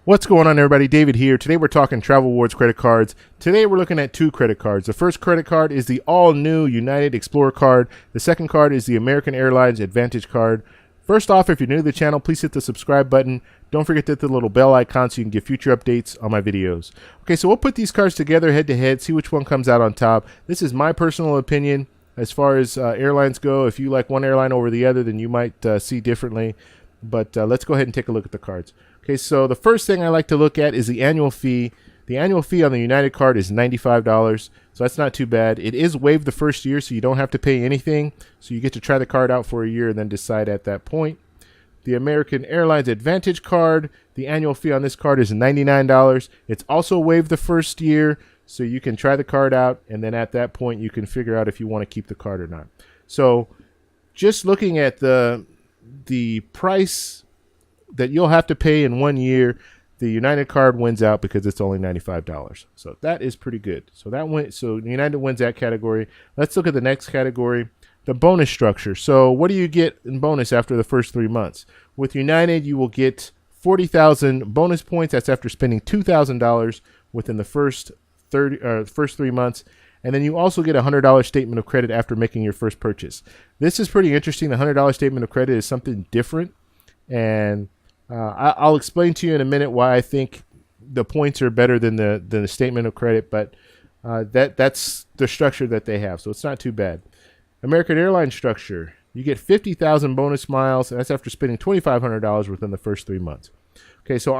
What's going on, everybody? David here. Today we're talking Travel Rewards credit cards. Today we're looking at two credit cards. The first credit card is the all-new United Explorer card. The second card is the American Airlines AAdvantage Card. First off, if you're new to the channel, please hit the subscribe button. Don't forget to hit the little bell icon so you can get future updates on my videos. Okay, so we'll put these cards together head-to-head, see which one comes out on top. This is my personal opinion as far as airlines go. If you like one airline over the other, then you might see differently. But let's go ahead and take a look at the cards. Okay, so the first thing I like to look at is the annual fee. The annual fee on the United card is $95, so that's not too bad. It is waived the first year, so you don't have to pay anything. So you get to try the card out for a year and then decide at that point. The American Airlines AAdvantage Card, the annual fee on this card is $99. It's also waived the first year, so you can try the card out, and then at that point you can figure out if you want to keep the card or not. So just looking at the price that you'll have to pay in 1 year, the United card wins out because it's only $95. So that is pretty good. So United wins that category. Let's look at the next category, the bonus structure. So what do you get in bonus after the first 3 months? With United, you will get 40,000 bonus points. That's after spending $2,000 within the first 3 months. And then you also get a $100 statement of credit after making your first purchase. This is pretty interesting. The $100 statement of credit is something different. And I'll explain to you in a minute why I think the points are better than the statement of credit, but that's the structure that they have, so it's not too bad. American Airlines structure, you get 50,000 bonus miles, and that's after spending $2,500 within the first 3 months. Okay, so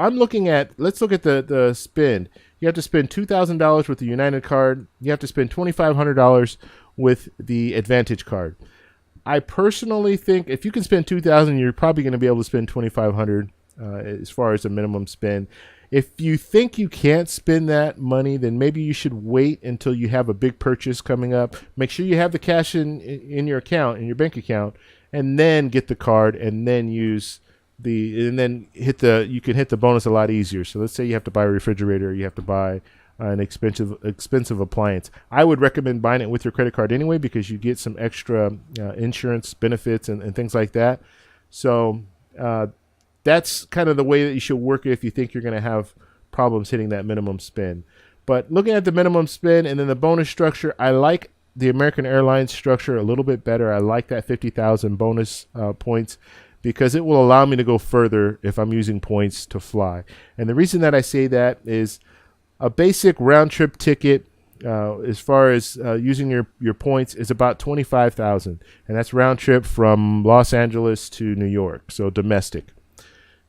let's look at the spend. You have to spend $2,000 with the United card. You have to spend $2,500 with the AAdvantage card. I personally think if you can spend $2,000, you're probably going to be able to spend $2,500 as far as the minimum spend. If you think you can't spend that money, then maybe you should wait until you have a big purchase coming up. Make sure you have the cash in your account, in your bank account, and then get the card, and then you can hit the bonus a lot easier. So let's say you have to buy a refrigerator, you have to buy an expensive appliance. I would recommend buying it with your credit card anyway because you get some extra insurance benefits and things like that. So that's kind of the way that you should work it if you think you're going to have problems hitting that minimum spend. But looking at the minimum spend and then the bonus structure, I like the American Airlines structure a little bit better. I like that 50,000 bonus points because it will allow me to go further if I'm using points to fly. And the reason that I say that is a basic round-trip ticket, as far as using your points, is about $25,000, and that's round-trip from Los Angeles to New York, so domestic.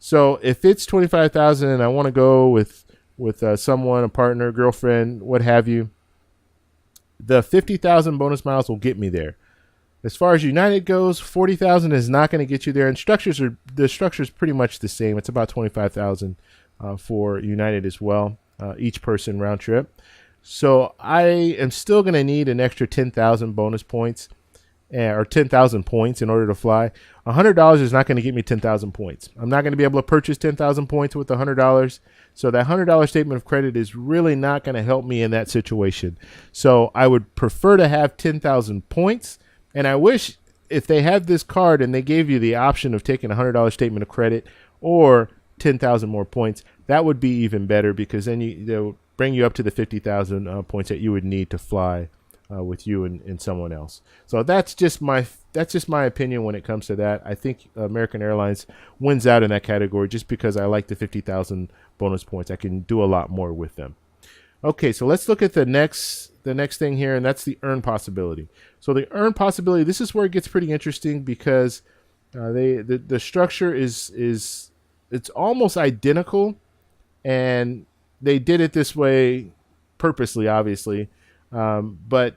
So if it's $25,000 and I want to go with someone, a partner, girlfriend, what have you, the 50,000 bonus miles will get me there. As far as United goes, 40,000 is not going to get you there, and the structure is pretty much the same. It's about 25,000 for United as well. Each person round trip. So I am still going to need an extra 10,000 bonus points or 10,000 points in order to fly. $100 is not going to get me 10,000 points. I'm not going to be able to purchase 10,000 points with $100. So that $100 statement of credit is really not going to help me in that situation. So I would prefer to have 10,000 points. And I wish if they had this card and they gave you the option of taking a $100 statement of credit or 10,000 more points, that would be even better because then they'll bring you up to the 50,000 points that you would need to fly with you and someone else. So that's just my opinion when it comes to that. I think American Airlines wins out in that category just because I like the 50,000 bonus points. I can do a lot more with them. Okay, so let's look at the next thing here, and that's the earn possibility. So the earn possibility, this is where it gets pretty interesting because the structure is it's almost identical, and they did it this way purposely, obviously, but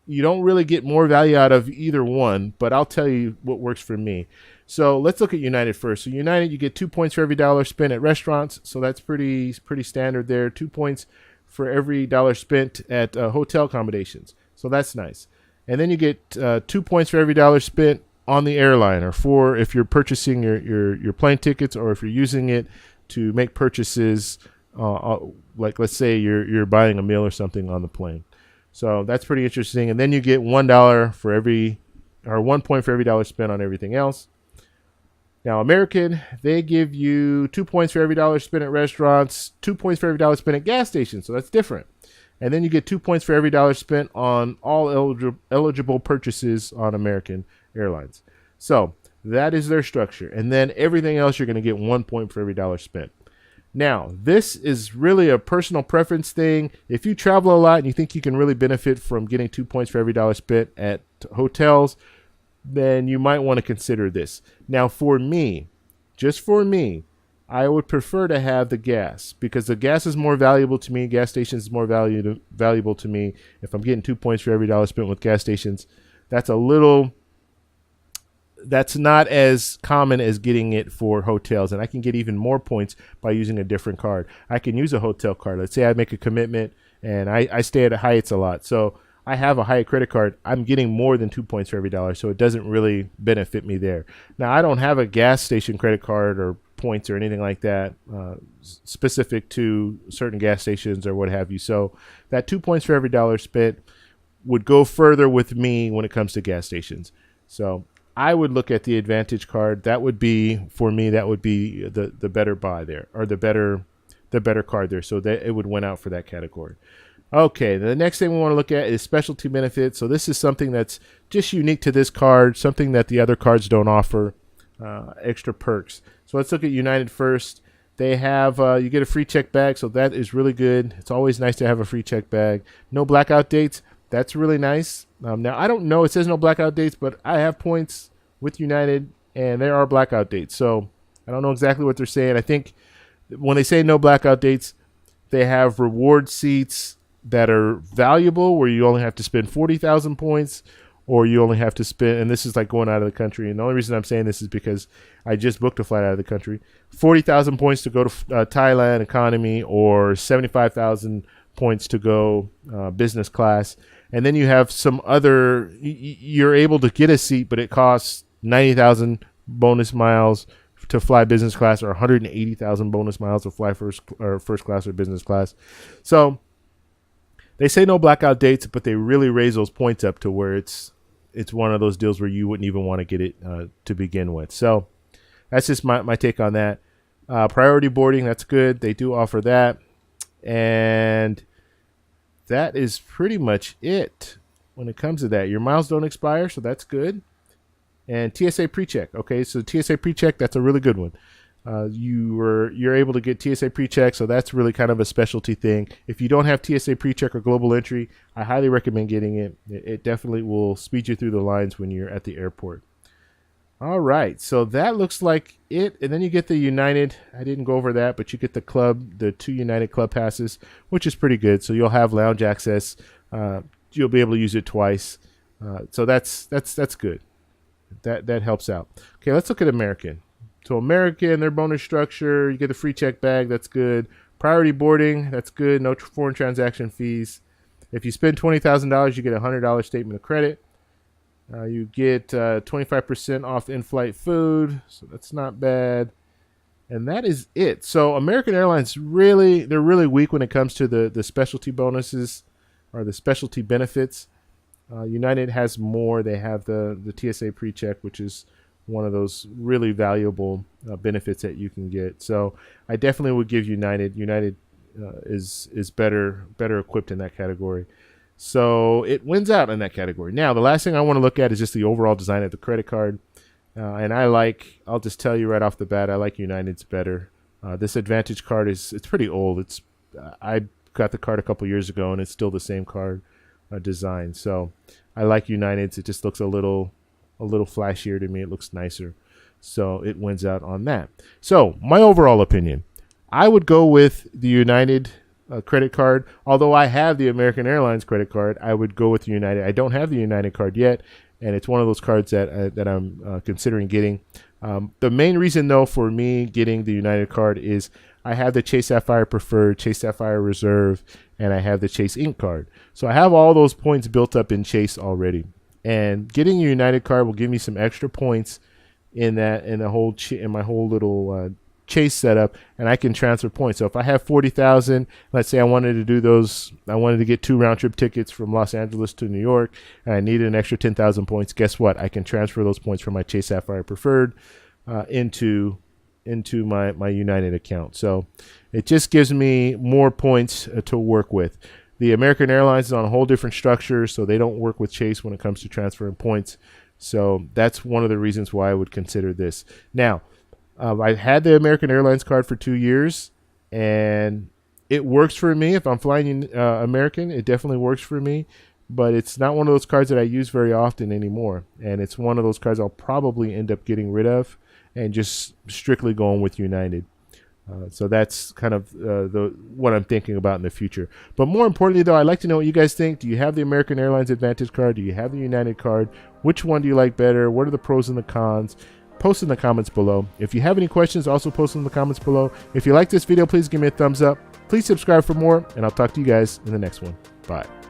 you don't really get more value out of either one, but I'll tell you what works for me. So let's look at United first. So United, you get 2 points for every dollar spent at restaurants, so that's pretty standard there. 2 points for every dollar spent at hotel accommodations, so that's nice. And then you get 2 points for every dollar spent on the airline, or for if you're purchasing your plane tickets, or if you're using it to make purchases, like let's say you're buying a meal or something on the plane. So that's pretty interesting. And then you get $1 for every, or 1 point for every dollar spent on everything else. Now, American, they give you 2 points for every dollar spent at restaurants, 2 points for every dollar spent at gas stations. So that's different. And then you get 2 points for every dollar spent on all eligible purchases on American Airlines. So that is their structure. And then everything else, you're going to get 1 point for every dollar spent. Now, this is really a personal preference thing. If you travel a lot and you think you can really benefit from getting 2 points for every dollar spent at hotels, then you might want to consider this. Now, for me, just for me, I would prefer to have the gas because the gas is more valuable to me. Gas stations is more valuable to me. If I'm getting 2 points for every dollar spent with gas stations, that's not as common as getting it for hotels. And I can get even more points by using a different card. I can use a hotel card. Let's say I make a commitment and I stay at Hyatt's a lot. So I have a Hyatt credit card. I'm getting more than 2 points for every dollar. So it doesn't really benefit me there. Now, I don't have a gas station credit card or points or anything like that specific to certain gas stations or what have you. So that 2 points for every dollar spent would go further with me when it comes to gas stations. So I would look at the AAdvantage card. That would be, for me, that would be the better buy there, or the better card there. So that it would win out for that category. Okay, the next thing we want to look at is specialty benefits. So this is something that's just unique to this card, something that the other cards don't offer, extra perks. So let's look at United first. They have, you get a free check bag, so that is really good. It's always nice to have a free check bag. No blackout dates. That's really nice. Now, I don't know. It says no blackout dates, but I have points with United, and there are blackout dates. So I don't know exactly what they're saying. I think when they say no blackout dates, they have reward seats that are valuable where you only have to spend 40,000 points, or you only have to spend, and this is like going out of the country. And the only reason I'm saying this is because I just booked a flight out of the country. 40,000 points to go to Thailand economy, or 75,000 points to go business class. And then you have some other, you're able to get a seat, but it costs 90,000 bonus miles to fly business class, or 180,000 bonus miles to fly first class or business class. So they say no blackout dates, but they really raise those points up to where it's one of those deals where you wouldn't even want to get it to begin with. So that's just my take on that. Priority boarding, that's good. They do offer that. And that is pretty much it when it comes to that. Your miles don't expire, so that's good. And TSA PreCheck. Okay, so TSA PreCheck, that's a really good one. You're able to get TSA PreCheck, so that's really kind of a specialty thing. If you don't have TSA PreCheck or Global Entry, I highly recommend getting it. It definitely will speed you through the lines when you're at the airport. All right, so that looks like it. And then you get the United. I didn't go over that, but you get the 2 United Club passes, which is pretty good. So you'll have lounge access. You'll be able to use it twice. So that's good. That helps out. Okay, let's look at American. So American, their bonus structure, you get a free check bag. That's good. Priority boarding, that's good. No foreign transaction fees. If you spend $20,000, you get a $100 statement of credit. You get 25% off in-flight food, so that's not bad. And that is it. So American Airlines, they're really weak when it comes to the specialty bonuses or the specialty benefits. United has more. They have the TSA PreCheck, which is one of those really valuable benefits that you can get. So I definitely would give United. United is better equipped in that category. So it wins out in that category. Now, the last thing I want to look at is just the overall design of the credit card. And I'll just tell you right off the bat, I like United's better. This AAdvantage card it's pretty old. I got the card a couple years ago, and it's still the same card design. So I like United's. It just looks a little flashier to me. It looks nicer. So it wins out on that. So my overall opinion, I would go with the United credit card. Although I have the American Airlines credit card, I would go with the United. I don't have the United card yet, and it's one of those cards that I'm considering getting. The main reason, though, for me getting the United card is I have the Chase Sapphire Preferred, Chase Sapphire Reserve, and I have the Chase Ink card. So I have all those points built up in Chase already. And getting a United card will give me some extra points in my whole little Chase setup, and I can transfer points. So if I have 40,000, let's say I wanted to get 2 round trip tickets from Los Angeles to New York, and I needed an extra 10,000 points. Guess what? I can transfer those points from my Chase Sapphire Preferred into my United account. So it just gives me more points to work with. The American Airlines is on a whole different structure, so they don't work with Chase when it comes to transferring points. So that's one of the reasons why I would consider this. Now, I've had the American Airlines card for 2 years, and it works for me. If I'm flying American, it definitely works for me. But it's not one of those cards that I use very often anymore. And it's one of those cards I'll probably end up getting rid of and just strictly going with United. So that's kind of what I'm thinking about in the future. But more importantly, though, I'd like to know what you guys think. Do you have the American Airlines AAdvantage card? Do you have the United card? Which one do you like better? What are the pros and the cons? Post in the comments below. If you have any questions, also post in the comments below. If you like this video, please give me a thumbs up. Please subscribe for more, and I'll talk to you guys in the next one. Bye.